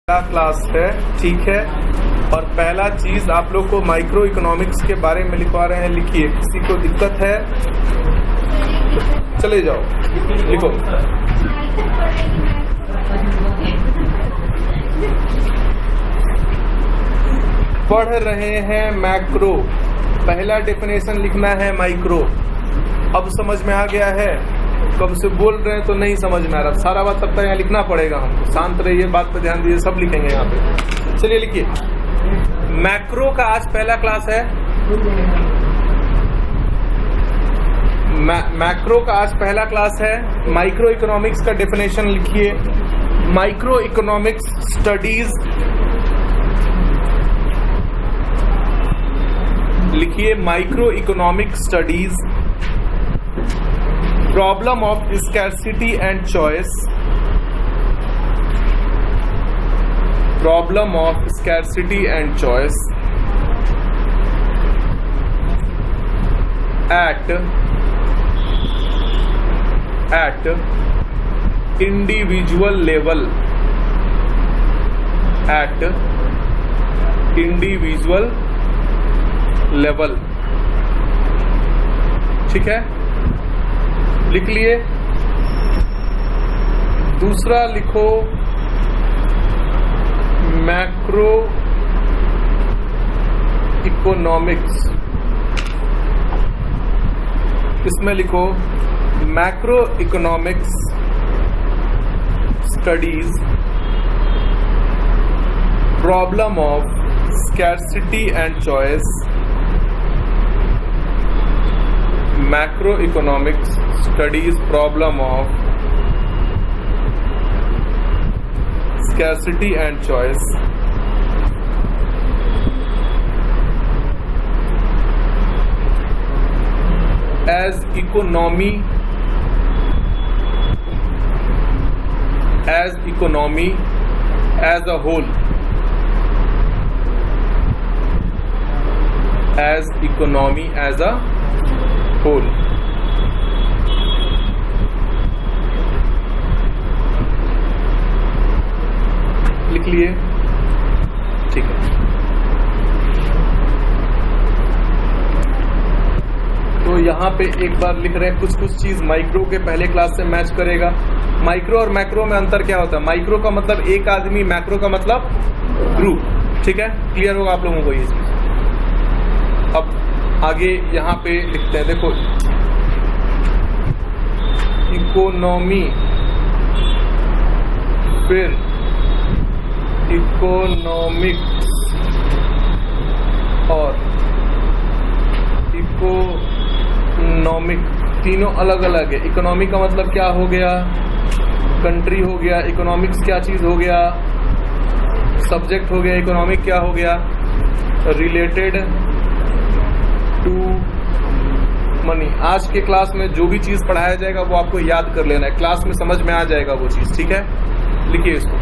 पहला क्लास है, ठीक है। और पहला चीज आप लोग को माइक्रो इकोनॉमिक्स के बारे में लिखवा रहे हैं। लिखिए, किसी को दिक्कत है चले जाओ, लिखो। पढ़ रहे हैं मैक्रो, पहला डेफिनेशन लिखना है माइक्रो। अब समझ में आ गया है? कब से बोल रहे हैं तो नहीं समझ में आ रहा, सारा बात तब तक यहाँ लिखना पड़ेगा हमको। शांत रहिए, बात पे ध्यान दीजिए, सब लिखेंगे यहाँ पे। चलिए लिखिए, मैक्रो का आज पहला क्लास है। मैक्रो का आज पहला क्लास है। माइक्रो इकोनॉमिक्स का डेफिनेशन लिखिए। माइक्रो इकोनॉमिक्स स्टडीज, लिखिए micro economic studies problem of scarcity and choice, problem of scarcity and choice at individual level, at individual level, ठीक है, लिख लिए। दूसरा लिखो मैक्रो इकोनॉमिक्स, इसमें लिखो macro economics studies problem of scarcity and choice, macro economics studies problem of scarcity and choice as economy as a whole, as economy as a whole, लिख लिए, ठीक है। तो यहाँ पे एक बार लिख रहे हैं, कुछ चीज माइक्रो के पहले क्लास से मैच करेगा। माइक्रो और मैक्रो में अंतर क्या होता है? माइक्रो का मतलब एक आदमी, मैक्रो का मतलब ग्रुप, ठीक है। क्लियर होगा आप लोगों को ये चीज। अब आगे यहाँ पे लिखते हैं, देखो इकोनॉमी, फिर इकोनॉमिक्स और इकोनॉमिक, तीनों अलग अलग है। इकोनॉमी का मतलब क्या हो गया? कंट्री हो गया। इकोनॉमिक्स क्या चीज हो गया? सब्जेक्ट हो गया। इकोनॉमिक क्या हो गया? Related to money. आज के क्लास में जो भी चीज पढ़ाया जाएगा वो आपको याद कर लेना है, क्लास में समझ में आ जाएगा वो चीज, ठीक है। लिखिए इसको।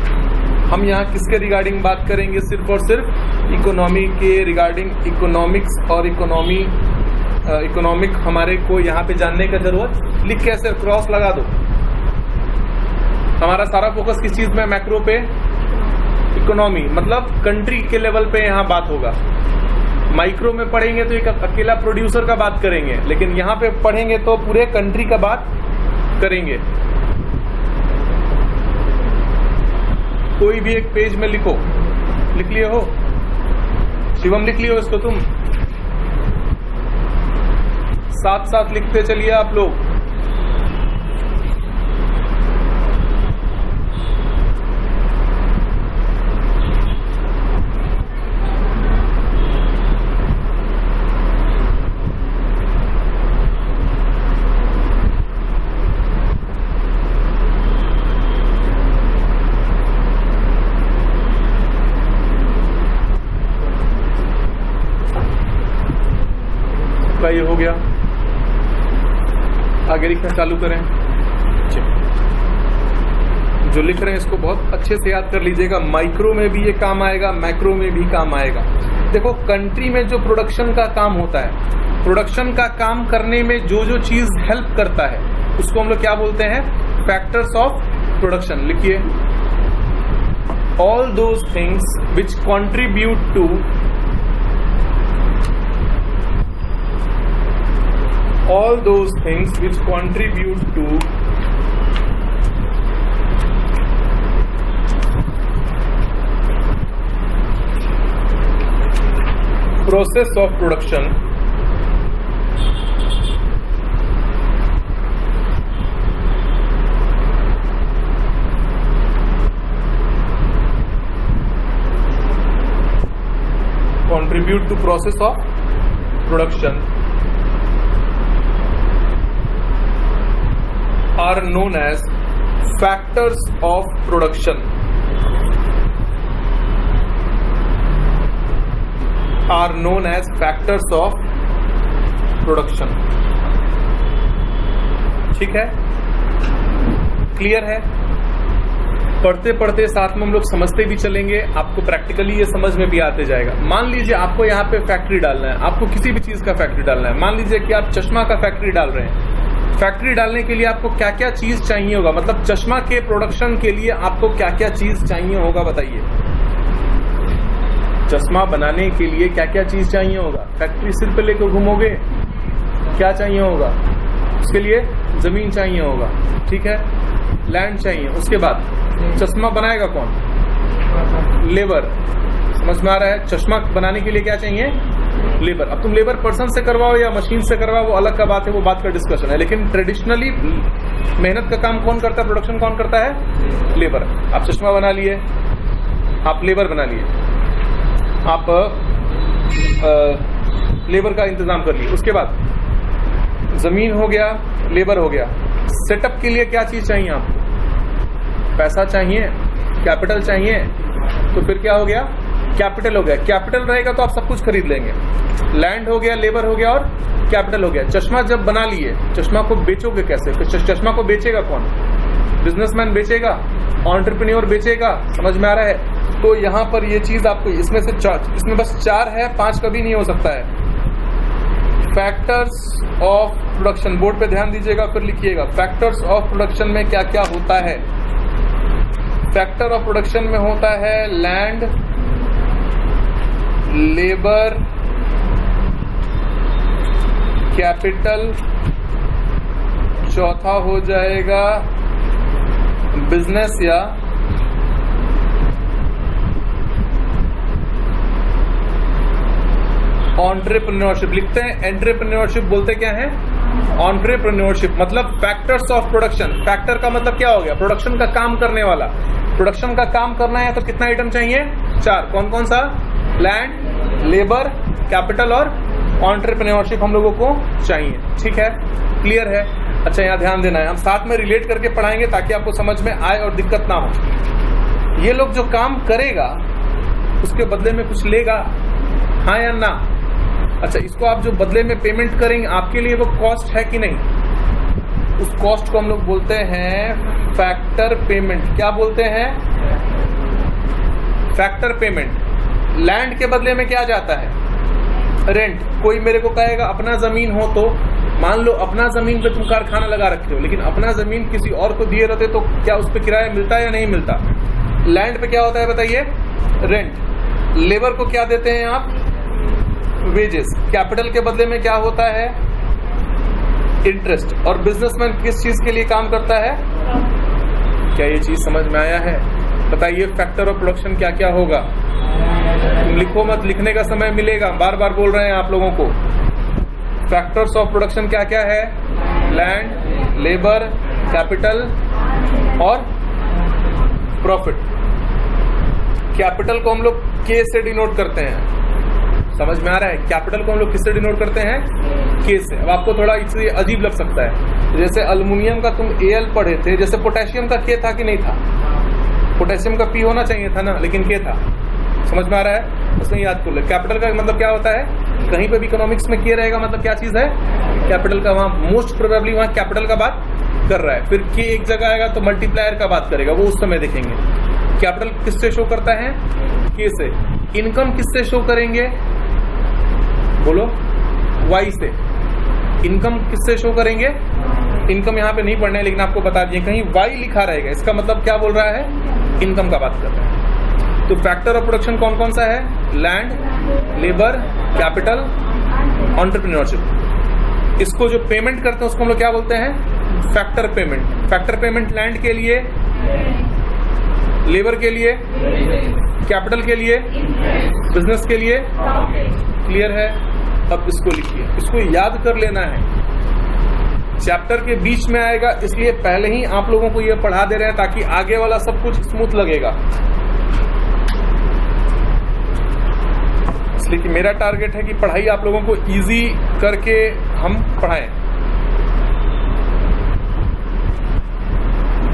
हम यहाँ किसके रिगार्डिंग बात करेंगे? सिर्फ और सिर्फ इकोनॉमी के रिगार्डिंग। इकोनॉमिक्स और इकोनॉमिक हमारे को यहाँ पे जानने का जरूरत, लिख के ऐसे क्रॉस लगा दो। हमारा सारा फोकस किस चीज में? मैक्रो पे। इकोनॉमी मतलब कंट्री के लेवल पे यहाँ बात होगा। माइक्रो में पढ़ेंगे तो एक अकेला प्रोड्यूसर का बात करेंगे, लेकिन यहाँ पे पढ़ेंगे तो पूरे कंट्री का बात करेंगे। कोई भी एक पेज में लिखो, लिख लिए हो? शिवम लिख लियो इसको, तुम साथ साथ लिखते चलिए आप लोग। ये हो गया, आगे लिखना चालू करें। जो लिख रहे हैं इसको बहुत अच्छे से याद कर लीजिएगा। माइक्रो में भी ये काम आएगा, मैक्रो में भी काम आएगा। देखो, कंट्री में जो प्रोडक्शन का काम होता है, प्रोडक्शन का काम करने में जो जो चीज हेल्प करता है उसको हम लोग क्या बोलते हैं? Factors of production. लिखिए all those things which contribute to process of production are known as factors of production. ठीक है, क्लियर है? पढ़ते पढ़ते साथ में हम लोग समझते भी चलेंगे, आपको प्रैक्टिकली ये समझ में भी आते जाएगा। मान लीजिए आपको यहाँ पे फैक्ट्री डालना है, आपको किसी भी चीज का फैक्ट्री डालना है। मान लीजिए कि आप चश्मा का फैक्ट्री डाल रहे हैं। फैक्ट्री डालने के लिए आपको क्या क्या चीज चाहिए होगा, मतलब चश्मा के प्रोडक्शन के लिए आपको क्या क्या चीज चाहिए होगा, बताइए। चश्मा बनाने के लिए क्या क्या चीज चाहिए होगा? फैक्ट्री सिर पे लेकर घूमोगे, क्या चाहिए होगा? उसके लिए जमीन चाहिए होगा, ठीक है, लैंड चाहिए। उसके बाद चश्मा बनाएगा कौन? लेबर। समझ में आ रहा है? चश्मा बनाने के लिए क्या चाहिए? लेबर। अब तुम लेबर पर्सन से करवाओ या मशीन से करवाओ, वो अलग का बात है, वो बात का डिस्कशन है। लेकिन ट्रेडिशनली मेहनत का काम कौन करता है? प्रोडक्शन कौन करता है? लेबर। आप चश्मा बना लिए, आप लेबर बना लिए, आप लेबर का इंतजाम कर लिए। उसके बाद जमीन हो गया, लेबर हो गया। सेटअप के लिए क्या चीज चाहिए आपको? पैसा चाहिए, कैपिटल चाहिए। तो फिर क्या हो गया? कैपिटल हो गया। कैपिटल रहेगा तो आप सब कुछ खरीद लेंगे। लैंड हो गया, लेबर हो गया और कैपिटल हो गया। चश्मा जब बना लिए, चश्मा को बेचोगे कैसे? चश्मा को बेचेगा कौन? बिजनेसमैन बेचेगा, एंटरप्रेन्योर बेचेगा। समझ में आ रहा है? तो यहाँ पर ये चीज आपको इसमें से इसमें बस 4 है, 5 कभी नहीं हो सकता है। फैक्टर्स ऑफ प्रोडक्शन, बोर्ड पे ध्यान दीजिएगा, फिर लिखिएगा। फैक्टर्स ऑफ प्रोडक्शन में क्या क्या होता है? फैक्टर ऑफ प्रोडक्शन में होता है लैंड, लेबर, कैपिटल, चौथा हो जाएगा बिजनेस या एंटरप्रेन्योरशिप। लिखते हैं एंटरप्रेन्योरशिप, बोलते क्या है? एंटरप्रेन्योरशिप। मतलब फैक्टर्स ऑफ प्रोडक्शन। फैक्टर का मतलब क्या हो गया? प्रोडक्शन का काम करने वाला। प्रोडक्शन का काम करना है तो कितना आइटम चाहिए? 4। कौन कौन सा? लैंड, लेबर, कैपिटल और एंटरप्रेन्योरशिप हम लोगों को चाहिए। ठीक है, क्लियर है? अच्छा, यहाँ ध्यान देना है, हम साथ में रिलेट करके पढ़ाएंगे ताकि आपको समझ में आए और दिक्कत ना हो। ये लोग जो काम करेगा उसके बदले में कुछ लेगा, हाँ या ना? अच्छा, इसको आप जो बदले में पेमेंट करेंगे, आपके लिए वो कॉस्ट है कि नहीं? उस कॉस्ट को हम लोग बोलते हैं फैक्टर पेमेंट। क्या बोलते हैं? Factor payment. लैंड के बदले में क्या जाता है? रेंट। कोई मेरे को कहेगा अपना जमीन हो तो, मान लो अपना जमीन पे तुम कारखाना लगा रखे हो, लेकिन अपना जमीन किसी और को दिए रहते तो क्या उस पे किराया मिलता है या नहीं मिलता? लैंड पे क्या होता है बताइए? रेंट। लेबर को क्या देते हैं आप? वेजेस। कैपिटल के बदले में क्या होता है? इंटरेस्ट। और बिजनेसमैन किस चीज के लिए काम करता है? क्या ये चीज समझ में आया है? बताइए फैक्टर ऑफ प्रोडक्शन क्या क्या होगा? लिखो मत, लिखने का समय मिलेगा, बार बार बोल रहे हैं आप लोगों को। फैक्टर्स ऑफ प्रोडक्शन क्या क्या है? लैंड, लेबर, कैपिटल और प्रॉफिट। कैपिटल को हम लोग के से डिनोट करते हैं। समझ में आ रहा है? कैपिटल को हम लोग किससे डिनोट करते हैं? के से। अब आपको थोड़ा इससे अजीब लग सकता है, जैसे अल्युमिनियम का तुम एल पढ़े थे, जैसे पोटेशियम का के था कि नहीं था? पोटेशियम का पी होना चाहिए था ना, लेकिन के था। समझ में आ रहा है? उसमें याद कर लो। कैपिटल का मतलब क्या होता है? कहीं पे भी इकोनॉमिक्स में के रहेगा मतलब क्या चीज है? कैपिटल का। वहां मोस्ट प्रोबेबली वहां कैपिटल का बात कर रहा है। फिर के एक जगह आएगा तो मल्टीप्लायर का बात करेगा, वो उस समय देखेंगे। कैपिटल किससे शो करता है? के से। इनकम किससे शो करेंगे? बोलो, वाई से। इनकम किससे शो करेंगे? इनकम यहाँ पे नहीं पढ़ना है, लेकिन आपको बता दिए कहीं वाई लिखा रहेगा, इसका मतलब क्या बोल रहा है? इनकम का बात कर रहा है। तो फैक्टर ऑफ प्रोडक्शन कौन कौन सा है? Land, labour, capital, entrepreneurship. इसको जो पेमेंट करते हैं उसको हम लोग क्या बोलते हैं? Factor payment. Factor payment land के लिए, लेबर के लिए, कैपिटल के लिए, बिजनेस के लिए। क्लियर है? अब इसको लिखिए, इसको याद कर लेना है, चैप्टर के बीच में आएगा, इसलिए पहले ही आप लोगों को ये पढ़ा दे रहे हैं ताकि आगे वाला सब कुछ स्मूथ लगेगा। इसलिए कि मेरा टारगेट है कि पढ़ाई आप लोगों को इजी करके हम पढ़ाएं।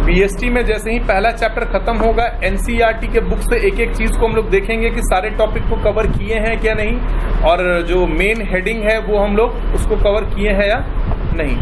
बीएसटी में जैसे ही पहला चैप्टर खत्म होगा, एनसीईआरटी के बुक से एक एक चीज को हम लोग देखेंगे कि सारे टॉपिक को कवर किए हैं क्या नहीं, और जो मेन हेडिंग है वो हम लोग उसको कवर किए हैं या नहीं।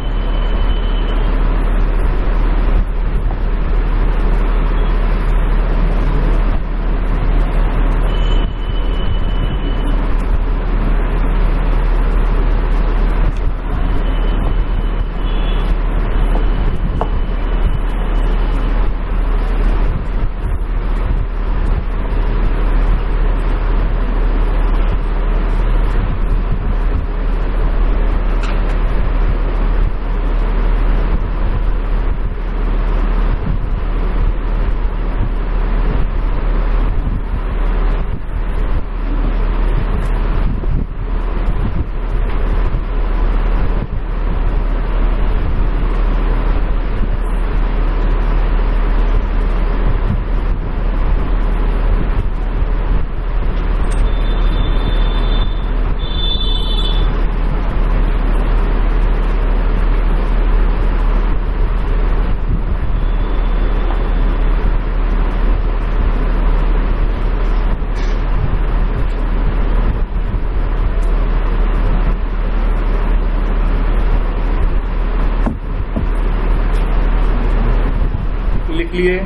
लिए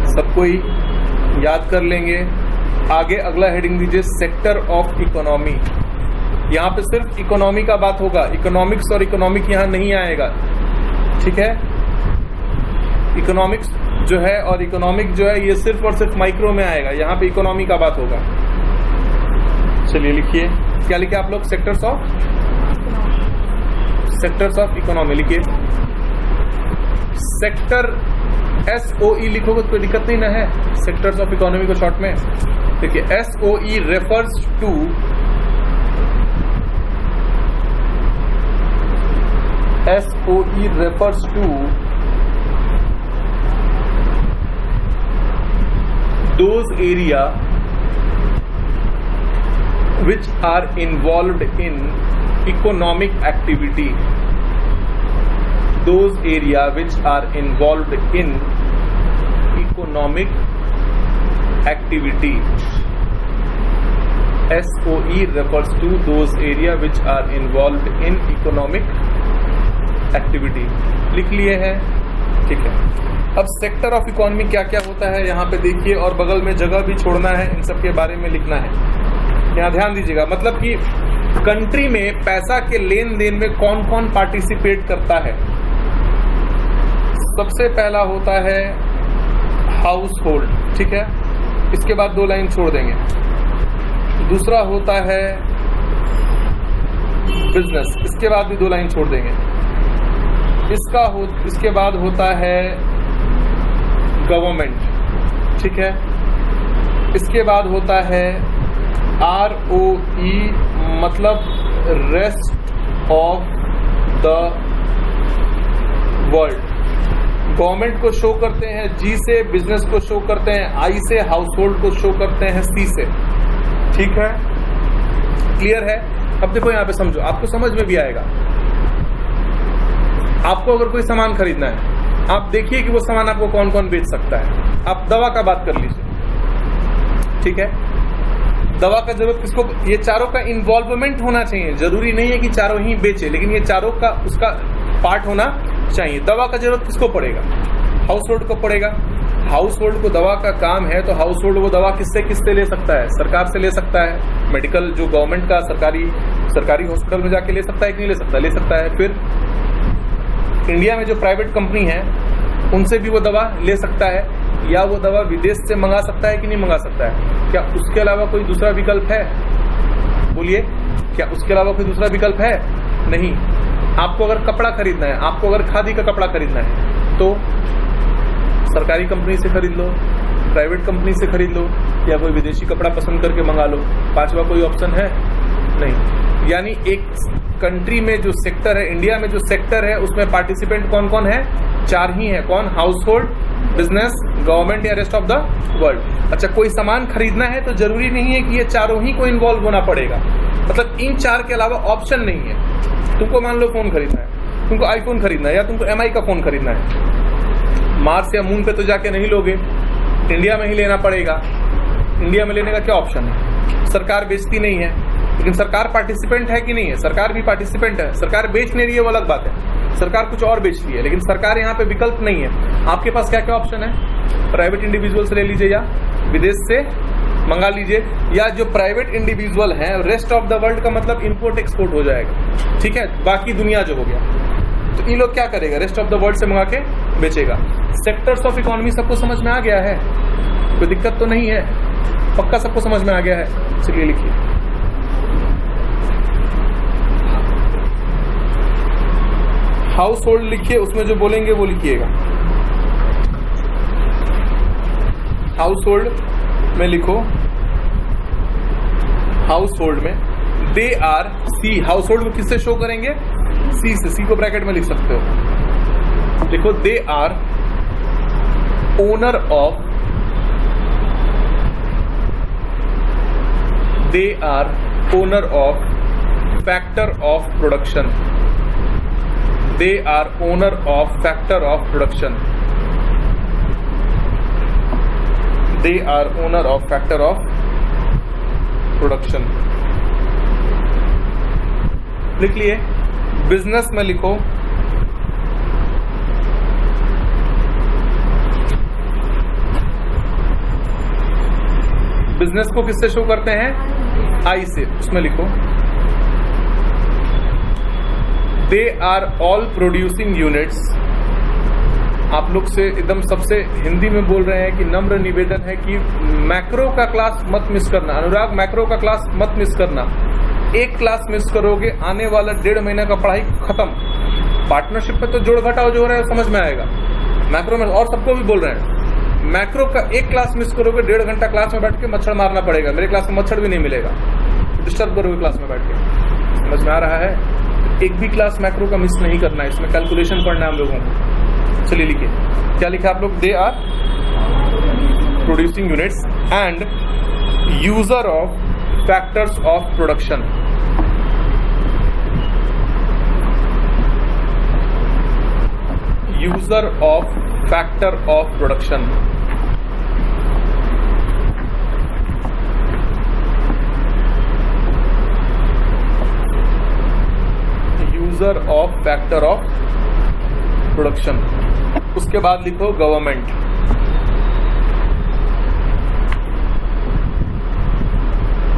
सब कोई याद कर लेंगे। आगे अगला हेडिंग दीजिए, सेक्टर ऑफ इकोनॉमी। यहाँ पे सिर्फ इकोनॉमी का बात होगा, इकोनॉमिक्स और इकोनॉमिक यहाँ नहीं आएगा, ठीक है। इकोनॉमिक्स जो है और इकोनॉमिक जो है ये सिर्फ और सिर्फ माइक्रो में आएगा, यहाँ पे इकोनॉमी का बात होगा। चलिए लिखिए, क्या लिखे आप लोग? सेक्टर्स ऑफ इकोनॉमी लिखिए। सेक्टर SOE लिखोगे तो कोई दिक्कत नहीं ना है, सेक्टर्स ऑफ इकोनॉमी को शॉर्ट में। देखिए SOE refers to those area which are involved in economic activity, those area which are involved in economic activity. SOE refers to those area which are involved in economic activity. लिख लिए हैं, ठीक है। अब sector of economy क्या क्या होता है यहाँ पे देखिए, और बगल में जगह भी छोड़ना है, इन सब के बारे में लिखना है। यहाँ ध्यान दीजिएगा, मतलब कि कंट्री में पैसा के लेन देन में कौन कौन पार्टिसिपेट करता है। सबसे पहला होता है हाउस होल्ड, ठीक है, इसके बाद 2 लाइन छोड़ देंगे। दूसरा होता है बिजनेस, इसके बाद भी 2 लाइन छोड़ देंगे। इसके बाद होता है गवर्नमेंट, ठीक है। इसके बाद होता है ROE, मतलब rest of the world. Government को शो करते हैं G से, बिजनेस को शो करते हैं I से, हाउस होल्ड को शो करते हैं C से, ठीक है। क्लियर है? अब देखो यहाँ पे समझो, आपको समझ में भी आएगा। आपको अगर कोई सामान खरीदना है, आप देखिए कि वो सामान आपको कौन कौन बेच सकता है। आप दवा का बात कर लीजिए, ठीक है। दवा का जरूरत किसको, ये चारों का इन्वॉल्वमेंट होना चाहिए। जरूरी नहीं है कि चारों ही बेचे, लेकिन ये चारों का उसका पार्ट होना चाहिए। दवा का जरूरत किसको पड़ेगा? हाउस होल्ड को पड़ेगा। हाउस होल्ड को दवा का काम है, तो हाउस होल्ड वो दवा किससे ले सकता है? सरकार से ले सकता है। मेडिकल जो गवर्नमेंट का सरकारी हॉस्पिटल में जाके ले सकता है कि नहीं ले सकता? ले सकता है। फिर इंडिया में जो प्राइवेट कंपनी है उनसे भी वो दवा ले सकता है। या वो दवा विदेश से मंगा सकता है कि नहीं मंगा सकता है? क्या उसके अलावा कोई दूसरा विकल्प है? बोलिए, क्या उसके अलावा कोई दूसरा विकल्प है? नहीं। आपको अगर कपड़ा खरीदना है, आपको अगर खादी का कपड़ा खरीदना है तो सरकारी कंपनी से खरीद लो, प्राइवेट कंपनी से खरीद लो, या कोई विदेशी कपड़ा पसंद करके मंगा लो। पांचवा कोई ऑप्शन है? नहीं। यानी एक कंट्री में जो सेक्टर है, इंडिया में जो सेक्टर है, उसमें पार्टिसिपेंट कौन कौन है? 4 ही है। कौन? हाउसहोल्ड, बिजनेस, गवर्नमेंट या रेस्ट ऑफ द वर्ल्ड। अच्छा, कोई सामान खरीदना है तो जरूरी नहीं है कि ये चारों ही को इन्वॉल्व होना पड़ेगा, मतलब इन 4 के अलावा ऑप्शन नहीं है। तुमको मान लो फोन खरीदना है, तुमको आईफोन खरीदना है, या तुमको MI का फोन खरीदना है, मार्स या मून पे तो जाके नहीं लोगे, इंडिया में ही लेना पड़ेगा। इंडिया में लेने का क्या ऑप्शन है? सरकार बेचती नहीं है, लेकिन सरकार पार्टिसिपेंट है कि नहीं है? सरकार भी पार्टिसिपेंट है। सरकार बेच नहीं रही है वो अलग बात है, सरकार कुछ और बेच रही है, लेकिन सरकार यहाँ पे विकल्प नहीं है। आपके पास क्या क्या ऑप्शन है? प्राइवेट इंडिविजुअल से ले लीजिए, या विदेश से मंगा लीजिए, या जो प्राइवेट इंडिविजुअल हैं रेस्ट ऑफ द वर्ल्ड का मतलब इंपोर्ट एक्सपोर्ट हो जाएगा, ठीक है, बाकी दुनिया जो हो गया। तो ये लोग क्या करेगा? रेस्ट ऑफ द वर्ल्ड से मंगा के बेचेगा। सेक्टर्स ऑफ इकोनॉमी सबको समझ में आ गया है? कोई दिक्कत तो नहीं है? पक्का सबको समझ में आ गया है? चलिए लिखिए। हाउस होल्ड लिखिए, उसमें जो बोलेंगे वो लिखिएगा। हाउस होल्ड में लिखो, हाउस होल्ड में दे आर सी, हाउस होल्ड को किससे शो करेंगे? सी से। सी को ब्रैकेट में लिख सकते हो, लिखो they are owner of, they are owner of factor of production, they are owner of factor of production, they are owner of factor of production. लिख लिए। बिजनेस में लिखो बिजनेस को किससे शो करते हैं? आई से। उसमें लिखो they are all producing units. आप लोग से एकदम सबसे हिंदी में बोल रहे हैं कि नम्र निवेदन है कि मैक्रो का क्लास मत मिस करना। अनुराग, मैक्रो का क्लास मत मिस करना। एक क्लास मिस करोगे, आने वाला 1.5 महीना का पढ़ाई खत्म। पार्टनरशिप में तो जोड़ घटाव जो हो रहा है समझ में आएगा, मैक्रो में और सबको भी बोल रहे हैं। मैक्रो का एक क्लास मिस करोगे, 1.5 घंटा क्लास में बैठ के मच्छर मारना पड़ेगा। मेरे क्लास में मच्छर भी नहीं मिलेगा, डिस्टर्ब करोगे क्लास में बैठ के। समझ में आ रहा है? एक भी क्लास मैक्रो का मिस नहीं करना है, इसमें कैलकुलेशन पढ़ना है हम लोगों को। चलिए लिखिए, क्या लिखा आप लोग? They are producing units and user of factors of production. User of factor of production. User of factor of production. उसके बाद लिखो गवर्नमेंट।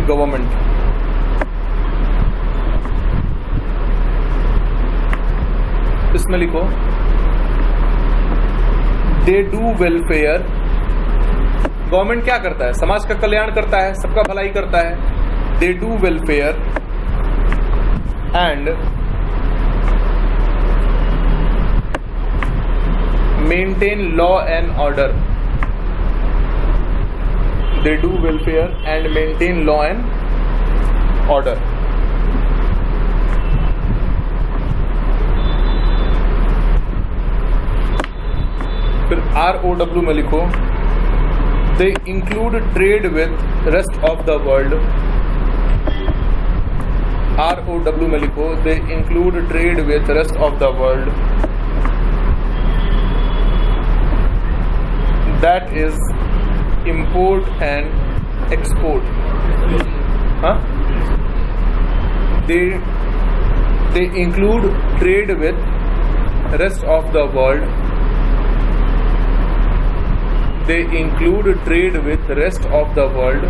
गवर्नमेंट इसमें लिखो दे डू वेलफेयर। गवर्नमेंट क्या करता है? समाज का कल्याण करता है, सबका भलाई करता है। They do welfare and maintain law and order. They do welfare and maintain law and order. फिर ROW में लिखो they include trade with rest of the world. ROW में लिखो they include trade with rest of the world that is import and export. They include trade with rest of the world. They include trade with rest of the world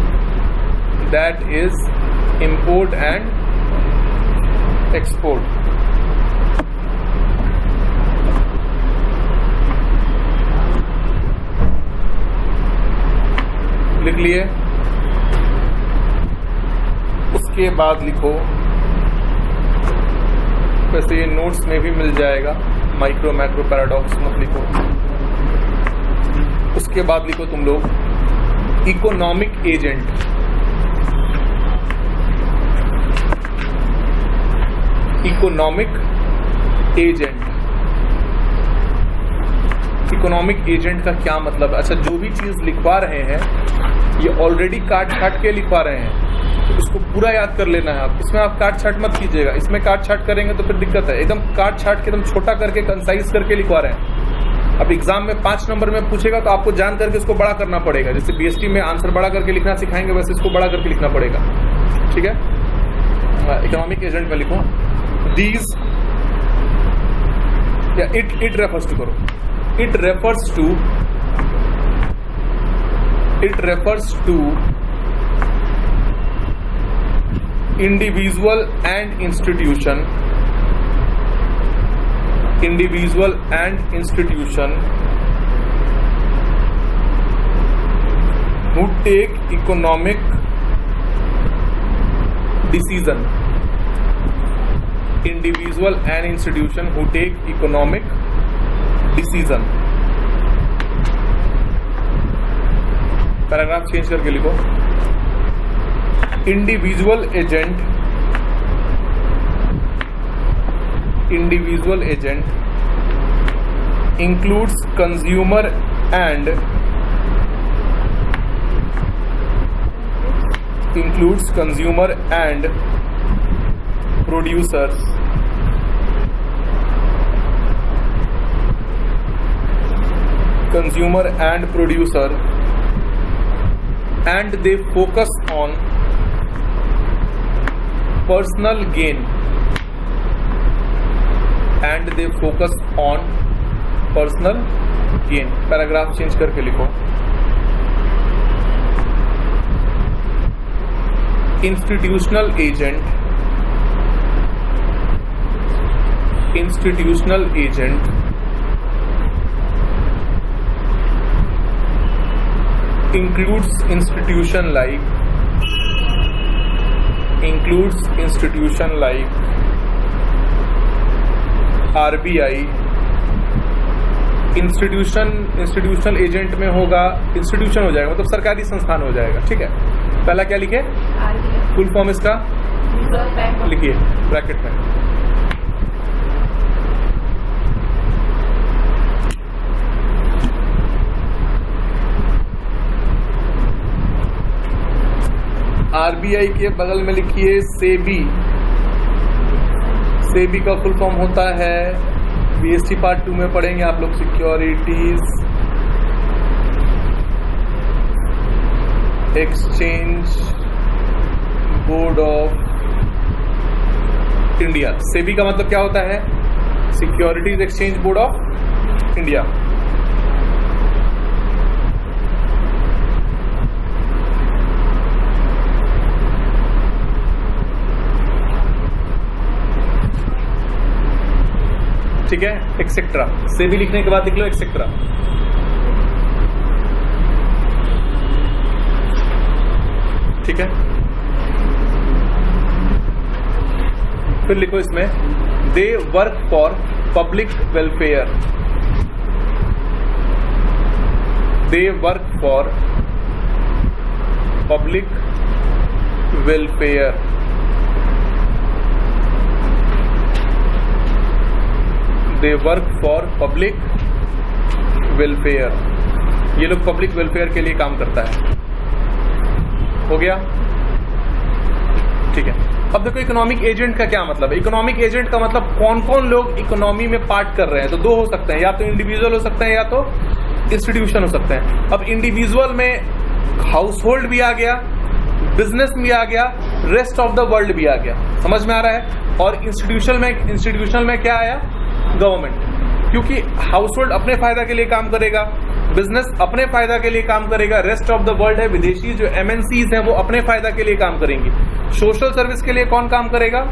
that is import and export. लिख लिए। उसके बाद लिखो, वैसे ये notes में भी मिल जाएगा, माइक्रो मैक्रो पैराडॉक्स मत लिखो। उसके बाद लिखो तुम लोग economic agent. Economic agent, economic agent का क्या मतलब है? अच्छा, जो भी चीज लिखवा रहे हैं ये ऑलरेडी काट छाट के लिखवा रहे हैं, तो इसको पूरा याद कर लेना है आप। इसमें आप काट छाट मत कीजिएगा, इसमें काट छाट करेंगे तो फिर दिक्कत है। एकदम काट छाट के एकदम छोटा करके कंसाइज करके लिखवा रहे हैं। अब एग्जाम में 5 नंबर में पूछेगा तो आपको जान करके इसको बड़ा करना पड़ेगा। जैसे बीएसटी में आंसर बड़ा करके लिखना सिखाएंगे, वैसे इसको बड़ा करके लिखना पड़ेगा। ठीक है, इकोनॉमिक एजेंट में लिखो दीज, या इट रेफर्स टू करो, it refers to individual and institution who take economic decision, individual and institution who take economic decision। Paragraph change करके लिखो, individual agent includes consumer and producers, and they focus on personal gain, paragraph change करके लिखो, institutional agent includes institution like RBI। Institutional agent में होगा, institution हो जाएगा, मतलब सरकारी संस्थान हो जाएगा। ठीक है, पहला क्या लिखे, फुल फॉर्म इसका लिखिए ब्रैकेट में। आरबीआई के बगल में लिखिए सेबी। सेबी का फुल फॉर्म होता है, बीएसटी पार्ट 2 में पढ़ेंगे आप लोग, securities exchange board of India. SEBI का मतलब क्या होता है, securities exchange board of India. ठीक है, एक्सेट्रा। सेबी लिखने के बाद लिख लो एक्सेट्रा। ठीक है, फिर लिखो इसमें they work for public welfare. They work for public welfare. They work for public welfare. ये लोग पब्लिक वेलफेयर के लिए काम करता है। हो गया, ठीक है। अब देखो इकोनॉमिक एजेंट का क्या मतलब है। इकोनॉमिक एजेंट का मतलब कौन कौन लोग इकोनॉमी में पार्ट कर रहे हैं। तो दो हो सकते हैं, या तो इंडिविजुअल हो सकते हैं या तो इंस्टीट्यूशन हो सकते हैं। अब इंडिविजुअल में हाउस होल्ड भी आ गया, बिजनेस भी आ गया, रेस्ट ऑफ द वर्ल्ड भी आ गया। समझ में आ रहा है। और इंस्टीट्यूशनल में क्या आया, गवर्नमेंट, क्योंकि हाउस होल्ड अपने फायदा के लिए काम करेगा, बिजनेस अपने फायदा के लिए काम करेगा, रेस्ट ऑफ द वर्ल्ड है, विदेशी जो एमएनसीज हैं वो अपने फायदा के लिए काम करेंगी। सोशल सर्विस के लिए कौन काम करेगा,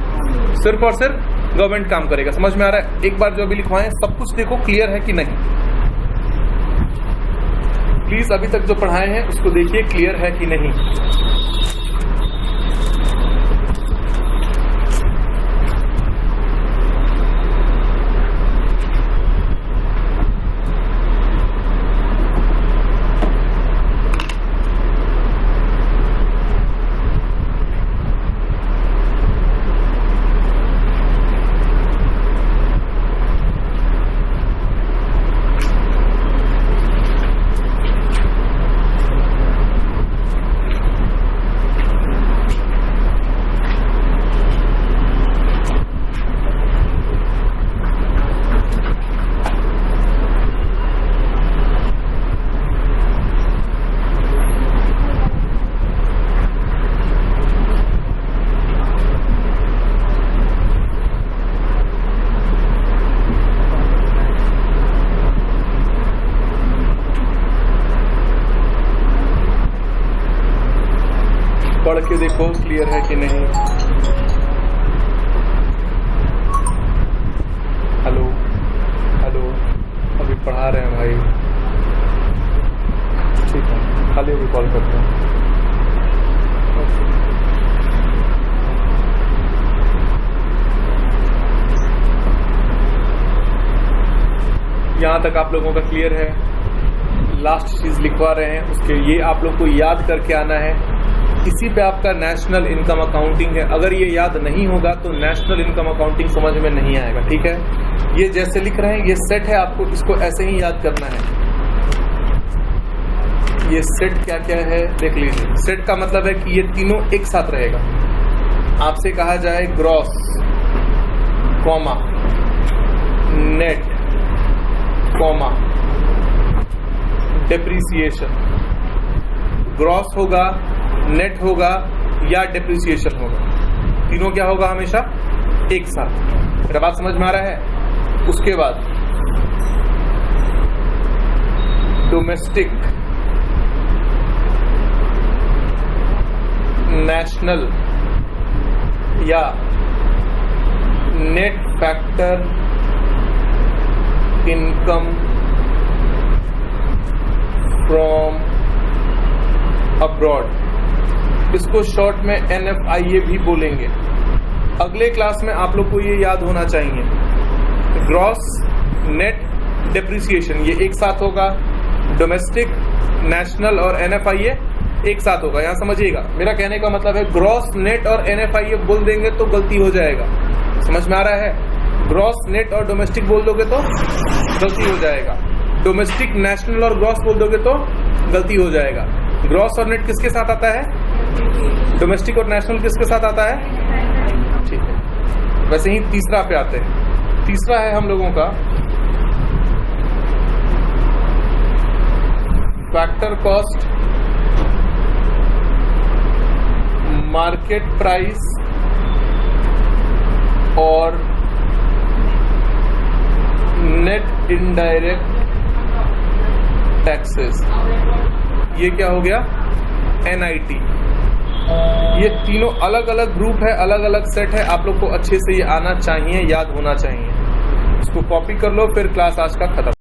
सिर्फ और सिर्फ गवर्नमेंट काम करेगा। समझ में आ रहा है। एक बार जो अभी लिखवाएं सब कुछ देखो क्लियर है कि नहीं, प्लीज अभी तक जो पढ़ाए हैं उसको देखिए क्लियर है कि नहीं। पढ़ के देखो क्लियर है कि नहीं। हेलो हेलो, अभी पढ़ा रहे हैं भाई, ठीक है, खाली अभी कॉल करते हैं। यहाँ तक आप लोगों का क्लियर है। लास्ट चीज लिखवा रहे हैं, उसके ये आप लोग को याद करके आना है। इसी पे आपका नेशनल इनकम अकाउंटिंग है। अगर ये याद नहीं होगा तो नेशनल इनकम अकाउंटिंग समझ में नहीं आएगा, ठीक है। ये जैसे लिख रहे हैं ये सेट है, आपको इसको ऐसे ही याद करना है। ये सेट क्या क्या है देख लीजिए। सेट का मतलब है कि ये तीनों एक साथ रहेगा। आपसे कहा जाए gross comma net comma depreciation, gross होगा, नेट होगा या डेप्रिसिएशन होगा, तीनों क्या होगा हमेशा एक साथ। मेरा बात समझ में आ रहा है। उसके बाद डोमेस्टिक, नेशनल या net factor income from abroad, इसको शॉर्ट में NFIA भी बोलेंगे। अगले क्लास में आप लोग को ये याद होना चाहिए। ग्रॉस, नेट, डेप्रिसिएशन ये एक साथ होगा। डोमेस्टिक, नेशनल और NFIA एक साथ होगा। यहाँ समझिएगा, मेरा कहने का मतलब है ग्रॉस, नेट और NFIA बोल देंगे तो गलती हो जाएगा। समझ में आ रहा है। ग्रॉस, नेट और डोमेस्टिक बोल दोगे तो गलती हो जाएगा। डोमेस्टिक, नेशनल और ग्रॉस बोल दोगे तो गलती हो जाएगा। ग्रॉस और नेट किसके साथ आता है? डोमेस्टिक और नेशनल किसके साथ आता है? ठीक है। वैसे ही तीसरा पे आते हैं। तीसरा है हम लोगों का फैक्टर कॉस्ट, मार्केट प्राइस और नेट इनडायरेक्ट टैक्सेस। ये क्या हो गया? NIT। ये तीनों अलग अलग ग्रुप है, अलग अलग सेट है। आप लोग को अच्छे से ये आना चाहिए, याद होना चाहिए। इसको कॉपी कर लो, फिर क्लास आज का खत्म।